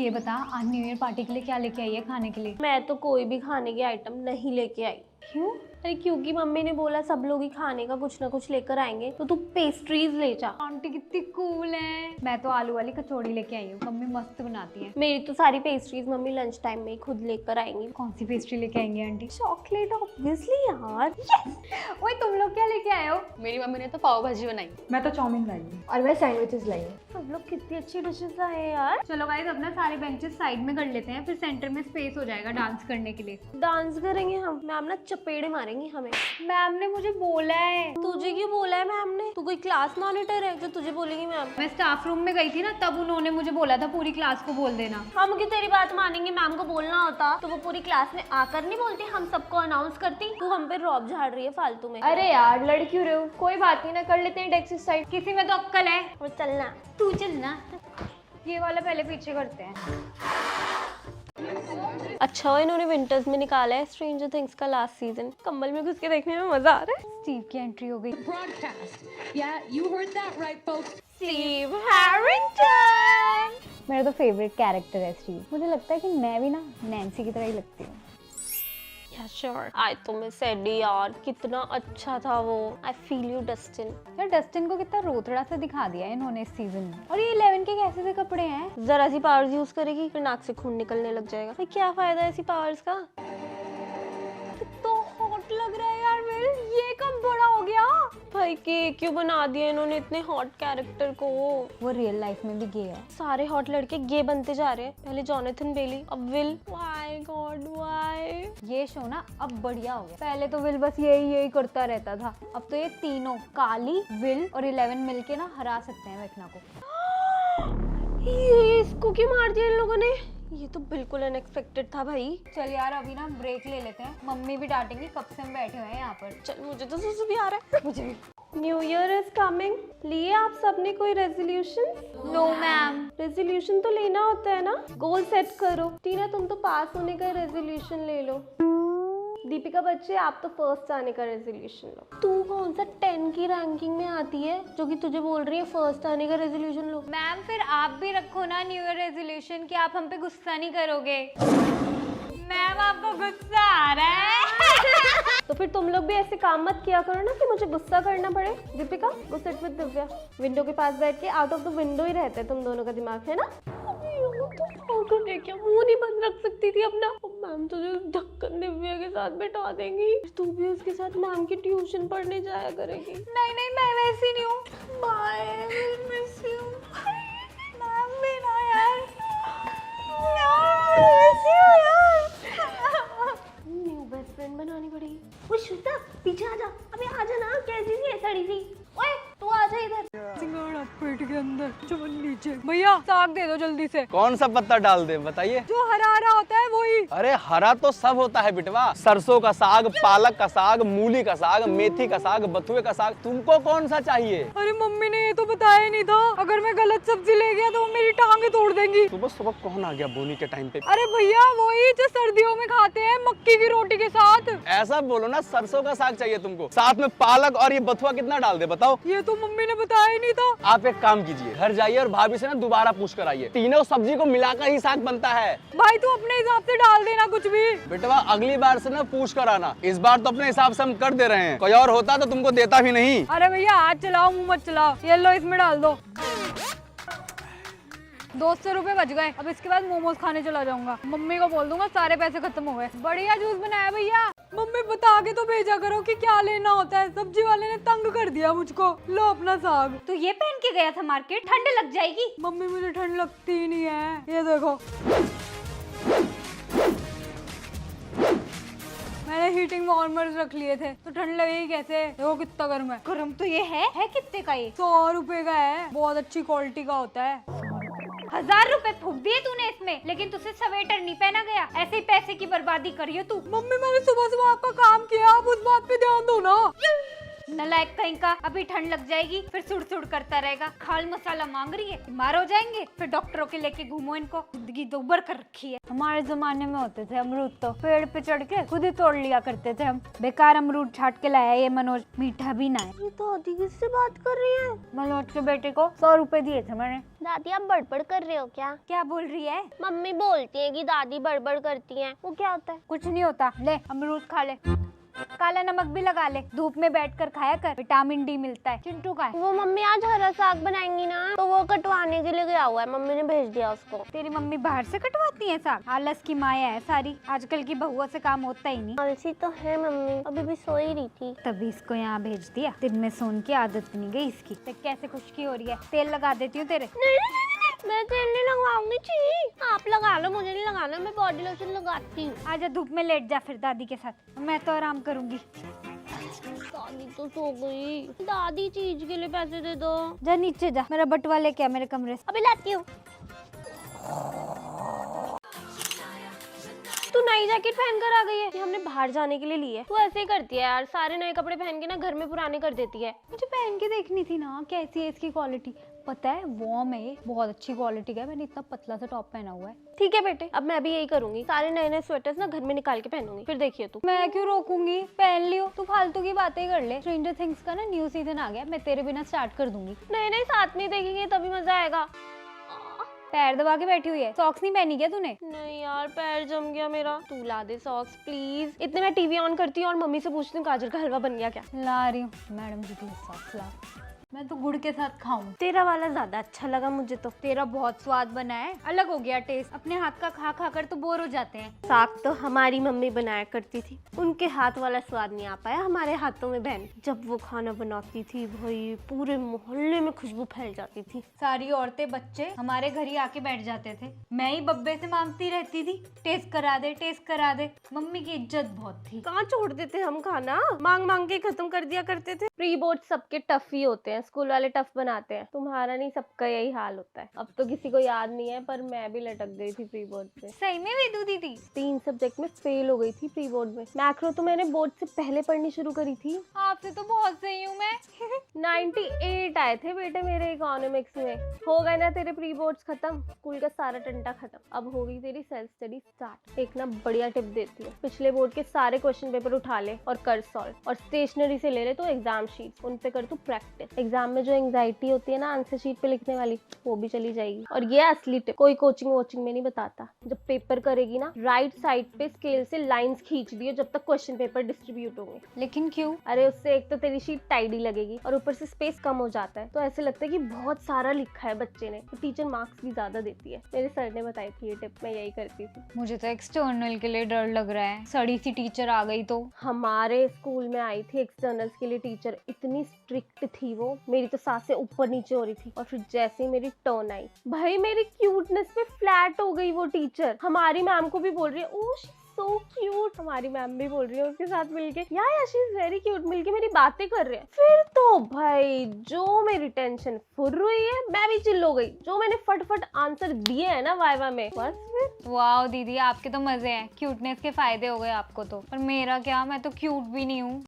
ये बता, आज न्यू ईयर पार्टी के लिए क्या लेके आई है खाने के लिए? मैं तो कोई भी खाने की आइटम नहीं लेके आई। क्यों? अरे क्योंकि मम्मी ने बोला सब लोग ही खाने का कुछ ना कुछ लेकर आएंगे, तो तू पेस्ट्रीज ले जा। आंटी कितनी कूल है। मैं तो आलू वाली कचौड़ी लेके आई हूँ, मम्मी मस्त बनाती है। मेरी तो सारी पेस्ट्रीज मम्मी लंच टाइम में ही खुद लेकर आएंगी। कौन सी पेस्ट्री लेके आएंगे आंटी? चॉकलेट ऑब्वियसली यार। ओए तुम लोग क्या लेके आए हो? मेरी मम्मी ने तो पाव भाजी बनाई। मैं तो चाउमीन लाई हूँ। और मैं सैंडविचेस लाई हूँ। सब लोग कितनी अच्छी डिशेस लाए यार। चलो गाइस, अपना सारे बेंचेस साइड में कर लेते हैं, फिर सेंटर में स्पेस हो जाएगा डांस करने के लिए। डांस करेंगे हम? मैम ना चपेड़े मारेंगी हमें। मैम ने मुझे बोला है। तुझे क्यों बोला है मैम ने? तू कोई क्लास मॉनिटर है जो तुझे बोलेगी मैम? मैं स्टाफ रूम में गई थी ना, तब उन्होंने मुझे बोला था पूरी क्लास को बोल देना। हम क्यों तेरी बात मानेंगे? मैम को बोलना होता तो वो पूरी क्लास में आकर नहीं बोलती, हम सबको अनाउंस करती। तू हम पे रौब झाड़ रही है फालतू में। अरे यार लड़ क्यों रहे हो? कोई बात नहीं ना, कर लेते हैं डेस्क साइड। किसी में तो अक्कल है। और चलना। तू चलना। ये वाला पहले पीछे करते हैं। अच्छा हो इन्होंने विंटर्स में निकाला है स्ट्रेंजर थिंग्स का लास्ट सीजन। कंबल में घुस के देखने में मजा आ रहा है। स्टीव की एंट्री हो गई। Yeah, you heard that right, folks. Steve Harrington. मेरा तो फेवरेट कैरेक्टर है स्टीव। मुझे लगता है कि मैं भी ना नैन्सी की तरह ही लगती हूँ। या श्योर। आज तो मैं सेडी यार, कितना अच्छा था वो। I feel you Dustin. यार डस्टिन को कितना रोतड़ा सा दिखा दिया है इन्होंने इस सीजन में। और ये 11 के कैसे से कपड़े हैं? जरा सी पावर्स यूज करेगी फिर नाक से खून निकलने लग जाएगा। भाई क्या फायदा है ऐसी पावर्स का? तो हॉट लग रहा है यार मेरे। ये कब बड़ा हो गया? भाई के क्यों बना दिया इन्होंने इतने हॉट कैरेक्टर को? वो रियल लाइफ में भी गे है। सारे हॉट लड़के गे बनते जा रहे हैं। पहले जॉनथन बेली, अब विल। Why God why? ये शो ना अब बढ़िया हो गया। पहले तो विल बस यही करता रहता था, अब तो ये तीनों काली, विल और 11 मिलके ना हरा सकते हैं वेक्ना को। ये इसको क्यों मार दिया इन लोगों ने? ये तो बिल्कुल अनएक्सपेक्टेड था भाई। चल यार अभी ना ब्रेक ले लेते हैं, मम्मी भी डांटेंगी, कब से हम बैठे हुए हैं यहाँ पर। चल मुझे तो सुसु भी आ रहा है। मुझे भी। New year is coming. लिए आप सबने कोई रेजोल्यूशन? No ma'am. रेजोल्यूशन तो लेना होता है ना, गोल सेट करो। टीना तुम तो पास होने का रेजोल्यूशन ले लो। दीपिका बच्चे आप तो फर्स्ट आने का रेजोल्यूशन लो। तू कौन सा 10 की रैंकिंग में आती है जो कि तुझे बोल रही है फर्स्ट आने का रेजोल्यूशन लो? मैम फिर आप भी रखो ना न्यू ईयर रेजोल्यूशन कि आप हम पे गुस्सा नहीं करोगे। मैम आपको गुस्सा आ रहा है? तो फिर तुम लोग भी ऐसे काम मत किया करो ना कि मुझे गुस्सा करना पड़े। Deepika go sit with Divya. Window के पास बैठ के आउट ऑफ द विंडो ही रहते तुम दोनों का दिमाग, है ना? क्या मुंह नहीं बंद रख सकती थी अपना? मैम तुझे ढक्कन दिव्या के साथ बैठा देंगी, तू भी उसके साथ मैम की ट्यूशन पढ़ने जाया करेगी। नहीं नहीं मैं वैसी नहीं हूँ। Bye, will miss you. Ma'am भी ना यार। न्यू बेस्ट फ्रेंड बनानी पड़ेगी। वो श्वेता पीछे आ जा। अबे आ जा ना, कैसी सी है सड़ी सी। ओए तू आ जा इधर। सिंगाड़ा पेट के अंदर, चुमन नीचे। भैया साग दे दो जल्दी से। कौन सा पत्ता डाल दे बताइए? जो हरा हरा होता है वही। अरे हरा तो सब होता है बिटवा। सरसों का साग, पालक का साग, मूली का साग, मेथी का साग, बथुए का साग। तुमको कौन सा चाहिए? अरे मम्मी ने ये तो बताया नहीं था, अगर मैं गलत सब्जी ले गया तो वो मेरी टांगे तोड़ देंगी। सुबह सुबह कौन आ गया बोनी के टाइम पे? अरे भैया वही जो सर्दियों में खाते हैं मक्की की रोटी के साथ। ऐसा बोलो ना, सरसों का साग चाहिए तुमको, साथ में पालक और ये बथुआ कितना डाल दे बताओ? ये तो मम्मी ने बताया ही नहीं था। आप एक काम कीजिए, घर जाइए और भाभी से ना दोबारा पूछ कर आइए। तीनों सब्जी को मिलाकर ही साग बनता है। भाई तू अपने हिसाब से डाल देना कुछ भी। बेटवा अगली बार से ना पूछ कर आना, इस बार तो अपने हिसाब से हम कर दे रहे हैं। कोई और होता तो तुमको देता भी नहीं। अरे भैया हाथ चलाओ मुंह मत चलाओ। ये लो इसमें डाल दो। 200 रुपए बच गए। अब इसके बाद मोमोज खाने चला जाऊंगा। मम्मी को बोल दूंगा सारे पैसे खत्म हो गए। बढ़िया जूस बनाया भैया। मम्मी बता के तो भेजा करो कि क्या लेना होता है। सब्जी वाले ने तंग कर दिया मुझको। लो अपना साग। तो ये पहन के गया था मार्केट, ठंड लग जाएगी। मम्मी मुझे ठंड लगती ही नहीं है। ये देखो मैंने हीटिंग वार्मर्स रख लिए थे तो ठंड लगेगी कैसे? देखो कितना गर्म है। गरम तो ये है कितने का ये? 100 रुपए का है, बहुत अच्छी क्वालिटी का होता है। 1000 रुपए फूक दिए तूने इसमें, लेकिन तुझसे स्वेटर नहीं पहना गया। ऐसे ही पैसे की बर्बादी करियो तू। मम्मी मैंने सुबह सुबह आपका काम किया, आप उस बात पे ध्यान दो ना। नलायक कहीं का, अभी ठंड लग जाएगी फिर सुड़ करता रहेगा। खाल मसाला मांग रही है, बीमार हो जाएंगे फिर डॉक्टरों के लेके घूमो इनको। जिंदगी दोबर कर रखी है। हमारे जमाने में होते थे अमरूद तो पेड़ पे चढ़ के खुद ही तोड़ लिया करते थे हम। बेकार अमरूद छाट के लाया ये मनोज, मीठा भी ना है। ये दादी किससे बात कर रही है? मनोज के बेटे को 100 रुपए दिए थे मैंने। दादी आप बड़बड़ कर रहे हो क्या? क्या बोल रही है? मम्मी बोलती है कि दादी बड़बड़ करती हैं। वो क्या होता है? कुछ नहीं होता, ले अमरूद खा ले, काला नमक भी लगा ले, धूप में बैठकर खाया कर, विटामिन डी मिलता है। चिंटू का है। वो मम्मी आज हरा साग बनाएंगी ना, तो वो कटवाने के लिए गया हुआ है, मम्मी ने भेज दिया उसको। तेरी मम्मी बाहर से कटवाती है साग? आलस की माया है सारी, आजकल की बहुओं से काम होता ही नहीं। आलसी तो है मम्मी, अभी भी सो ही रही थी। तभी इसको यहाँ भेज दिया। दिन में सोने की आदत नहीं गई इसकी। देख कैसे खुशकी हो रही है। तेल लगा देती हूँ तेरे। नहीं, मैं तेल नहीं लगवाऊंगी। छी, आप लगा लो, मुझे नहीं लगाना, मैं बॉडी लोशन लगाती हूँ। आजा धूप में लेट जा फिर दादी के साथ, मैं तो आराम करूंगी। दादी तो सो गई। दादी चीज के लिए पैसे दे दो। जा नीचे जा, मेरा बटुआ लेके आ मेरे कमरे से। अभी लाती हूँ। तू नई जैकेट पहन कर आ गई है? ये हमने बाहर जाने के लिए ली है। तू ऐसे ही करती है यार, सारे नए कपड़े पहन के ना घर में पुराने कर देती है। मुझे पहन के देखनी थी ना कैसी है इसकी क्वालिटी। पता है वॉर्म है, बहुत अच्छी क्वालिटी का है। मैंने इतना पतला सा टॉप पहना हुआ है। ठीक है बेटे, अब मैं भी यही करूंगी, सारे नए नए स्वेटर्स ना घर में निकाल के पहनूंगी, फिर देखिए तू। मैं क्यों रोकूंगी, पहन लियो। तू फालतू की बातें कर ले। स्ट्रेंजर थिंग्स का ना न्यू सीजन आ गया, मैं तेरे बिना स्टार्ट कर दूंगी। नए नए साथ में देखेंगे तभी मजा आएगा। पैर दबा के बैठी हुई है, सॉक्स नहीं पहनी क्या तूने? नहीं यार, पैर जम गया मेरा। तू ला दे सॉक्स प्लीज। इतने मैं टीवी ऑन करती हूँ और मम्मी से पूछती हूँ गाजर का हलवा बन गया क्या। ला रही हूँ मैडम जी के लिए सॉक्स ला। मैं तो गुड़ के साथ खाऊं। तेरा वाला ज्यादा अच्छा लगा मुझे तो। तेरा बहुत स्वाद बना है, अलग हो गया टेस्ट। अपने हाथ का खा खा कर तो बोर हो जाते हैं। साग तो हमारी मम्मी बनाया करती थी, उनके हाथ वाला स्वाद नहीं आ पाया हमारे हाथों में बहन। जब वो खाना बनाती थी भाई पूरे मोहल्ले में खुशबू फैल जाती थी। सारी औरतें बच्चे हमारे घर ही आके बैठ जाते थे। मैं ही बब्बे से मांगती रहती थी, टेस्ट करा दे टेस्ट करा दे। मम्मी की इज्जत बहुत थी। कहाँ छोड़ देते हम खाना, मांग मांग के खत्म कर दिया करते थे। प्री बोर्ड सबके टफ ही होते हैं, स्कूल वाले टफ बनाते हैं। तुम्हारा नहीं, सबका यही हाल होता है। अब तो किसी को याद नहीं है पर मैं भी लटक गई थी प्री बोर्ड पे। सही में विदु दीदी 3 सब्जेक्ट में फेल हो गई थी प्री बोर्ड में। मैक्रो तो मैंने बोर्ड से पहले पढ़नी शुरू करी थी। आपसे तो बहुत सही हूँ मैं। 98 आए थे बेटे मेरे इकोनॉमिक्स में। हो गए ना तेरे प्री बोर्ड्स खत्म, स्कूल का सारा टंटा खत्म। अब हो गई तेरी सेल्फ स्टडी स्टार्ट। एक ना बढ़िया टिप देती है, पिछले बोर्ड के सारे क्वेश्चन पेपर उठा ले और कर सॉल्व। और स्टेशनरी से ले ले तो एग्जाम शीट, उन पे कर तू प्रैक्टिस। एग्जाम में जो एंग्जाइटी होती है ना आंसर शीट पे लिखने वाली, वो भी चली जाएगी। और ये असली टिप, कोई कोचिंग वोचिंग में नहीं बताता। जब पेपर करेगी ना, राइट साइड पे स्केल से लाइंस खींच दियो जब तक क्वेश्चन पेपर डिस्ट्रीब्यूट होंगे। लेकिन क्यों? अरे उससे एक तो तेरी शीट टाइडी लगेगी और ऊपर से स्पेस कम हो जाता है, तो ऐसे लगता है कि बहुत सारा लिखा है बच्चे ने, तो टीचर मार्क्स भी ज्यादा देती है। मेरे सर ने बताई थी ये टिप, मैं यही करती थी। मुझे तो एक्सटर्नल के लिए डर लग रहा है, सड़ी सी टीचर आ गई तो। हमारे स्कूल में आई थी एक्सटर्नल्स के लिए टीचर, इतनी स्ट्रिक्ट थी वो, मेरी तो सांसें ऊपर नीचे हो रही थी। और फिर जैसे ही मेरी टर्न आई, भाई मेरी क्यूटनेस पे फ्लैट हो गई वो टीचर। हमारी मैम को भी बोल रही है ओह सो क्यूट, हमारी मैम भी बोल रही है उसके साथ मिलके यार शी इज वेरी क्यूट, मिलके मेरी बातें कर रहे हैं। फिर तो भाई जो मेरी टेंशन फुर हुई है, मैं भी चिल्ल हो गई। जो मैंने फटफट आंसर दिए है ना वाइवा में, बस फिर। वाओ दीदी आपके तो मजे हैं, क्यूटनेस के फायदे हो गए आपको तो। पर मेरा क्या, मैं तो क्यूट भी नहीं हूँ।